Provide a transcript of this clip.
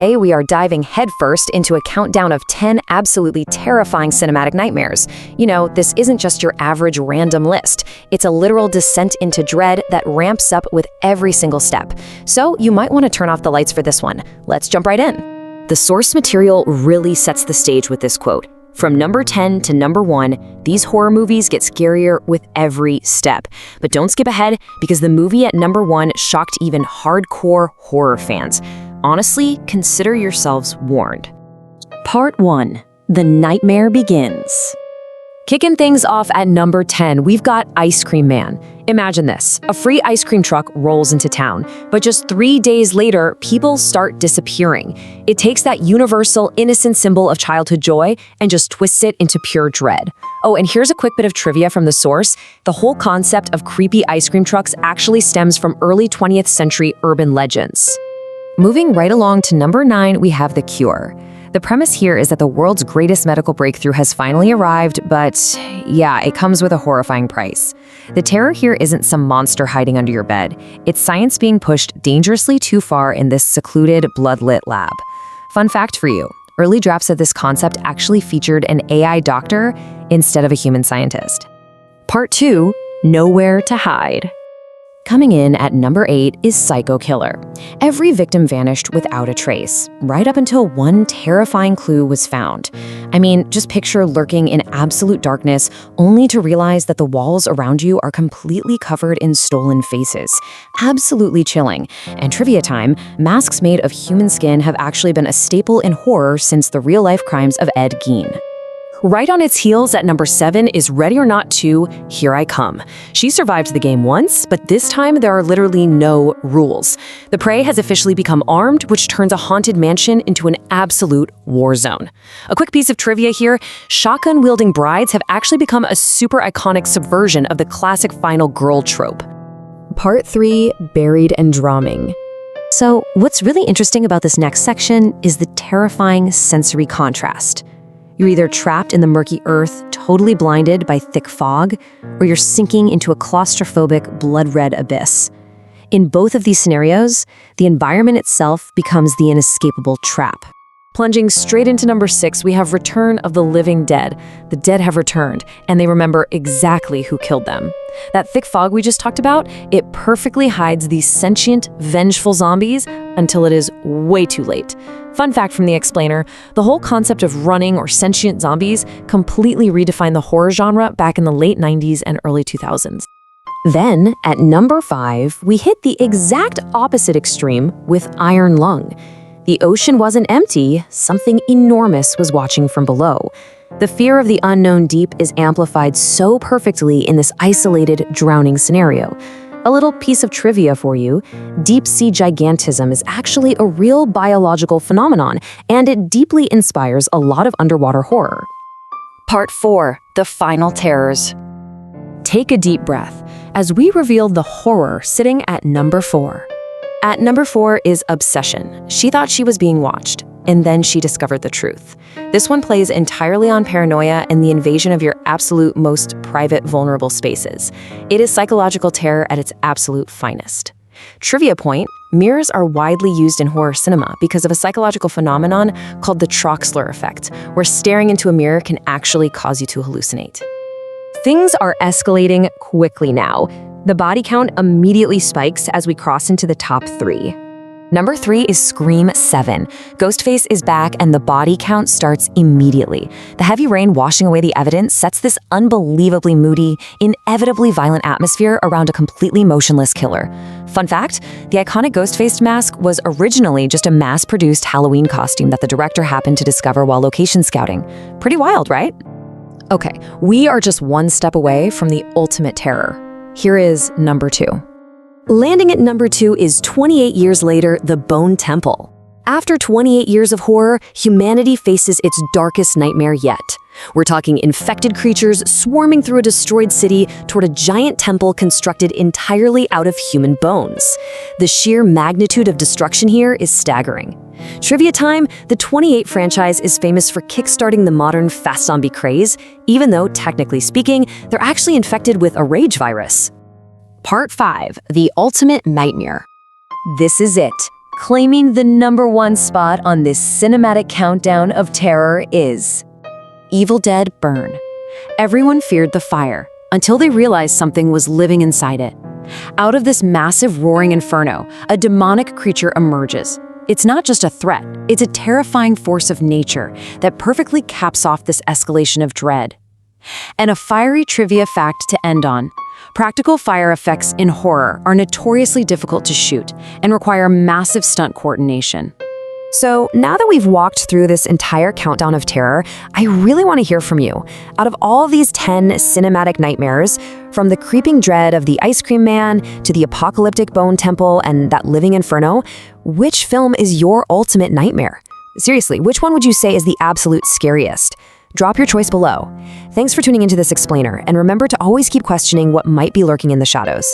Today, we are diving headfirst into a countdown of 10 absolutely terrifying cinematic nightmares. You know, this isn't just your average random list. It's a literal descent into dread that ramps up with every single step. So you might want to turn off the lights for this one. Let's jump right in. The source material really sets the stage with this quote. From number 10 to number 1, these horror movies get scarier with every step. But don't skip ahead, because the movie at number 1 shocked even hardcore horror fans. Honestly, consider yourselves warned. Part 1. The Nightmare Begins. Kicking things off at number 10, we've got Ice Cream Man. Imagine this. A free ice cream truck rolls into town, but just 3 days later, people start disappearing. It takes that universal, innocent symbol of childhood joy and just twists it into pure dread. Oh, and here's a quick bit of trivia from the source. The whole concept of creepy ice cream trucks actually stems from early 20th century urban legends. Moving right along to number 9, we have The Cure. The premise here is that the world's greatest medical breakthrough has finally arrived, but yeah, it comes with a horrifying price. The terror here isn't some monster hiding under your bed. It's science being pushed dangerously too far in this secluded, blood-lit lab. Fun fact for you, early drafts of this concept actually featured an AI doctor instead of a human scientist. Part 2, Nowhere to Hide. Coming in at number 8 is Psycho Killer. Every victim vanished without a trace, right up until one terrifying clue was found. I mean, just picture lurking in absolute darkness, only to realize that the walls around you are completely covered in stolen faces. Absolutely chilling. And trivia time, masks made of human skin have actually been a staple in horror since the real-life crimes of Ed Gein. Right on its heels at number 7 is Ready or Not 2, Here I Come. She survived the game once, but this time there are literally no rules. The prey has officially become armed, which turns a haunted mansion into an absolute war zone. A quick piece of trivia here, shotgun-wielding brides have actually become a super iconic subversion of the classic final girl trope. Part 3, Buried and Drumming. So, what's really interesting about this next section is the terrifying sensory contrast. You're either trapped in the murky earth, totally blinded by thick fog, or you're sinking into a claustrophobic, blood-red abyss. In both of these scenarios, the environment itself becomes the inescapable trap. Plunging straight into number 6, we have Return of the Living Dead. The dead have returned, and they remember exactly who killed them. That thick fog we just talked about, it perfectly hides these sentient, vengeful zombies until it is way too late. Fun fact from the explainer, the whole concept of running or sentient zombies completely redefined the horror genre back in the late 90s and early 2000s. Then, at number 5, we hit the exact opposite extreme with Iron Lung. The ocean wasn't empty, something enormous was watching from below. The fear of the unknown deep is amplified so perfectly in this isolated, drowning scenario. A little piece of trivia for you, deep-sea gigantism is actually a real biological phenomenon, and it deeply inspires a lot of underwater horror. Part 4, The Final Terrors. Take a deep breath as we reveal the horror sitting at number 4. At number 4 is Obsession. She thought she was being watched, and then she discovered the truth. This one plays entirely on paranoia and the invasion of your absolute most private, vulnerable spaces. It is psychological terror at its absolute finest. Trivia point, mirrors are widely used in horror cinema because of a psychological phenomenon called the Troxler effect, where staring into a mirror can actually cause you to hallucinate. Things are escalating quickly now. The body count immediately spikes as we cross into the top 3. Number 3 is Scream 7. Ghostface is back and the body count starts immediately. The heavy rain washing away the evidence sets this unbelievably moody, inevitably violent atmosphere around a completely motionless killer. Fun fact, the iconic Ghostface mask was originally just a mass-produced Halloween costume that the director happened to discover while location scouting. Pretty wild, right? Okay, we are just one step away from the ultimate terror. Here is number 2. Landing at number 2 is 28 years later, The Bone Temple. After 28 years of horror, humanity faces its darkest nightmare yet. We're talking infected creatures swarming through a destroyed city toward a giant temple constructed entirely out of human bones. The sheer magnitude of destruction here is staggering. Trivia time, the 28 franchise is famous for kickstarting the modern fast zombie craze, even though, technically speaking, they're actually infected with a rage virus. Part 5, The Ultimate Nightmare. This is it. claiming the #1 spot on this cinematic countdown of terror is Evil Dead Burn. Everyone feared the fire until they realized something was living inside it. Out of this massive roaring inferno, a demonic creature emerges. It's not just a threat, it's a terrifying force of nature that perfectly caps off this escalation of dread. And a fiery trivia fact to end on. Practical fire effects in horror are notoriously difficult to shoot and require massive stunt coordination. So now that we've walked through this entire countdown of terror, I really want to hear from you. Out of all of these 10 cinematic nightmares, from the creeping dread of the ice cream man to the apocalyptic bone temple and that living inferno, which film is your ultimate nightmare? Seriously, which one would you say is the absolute scariest? Drop your choice below. Thanks for tuning into this explainer, and remember to always keep questioning what might be lurking in the shadows.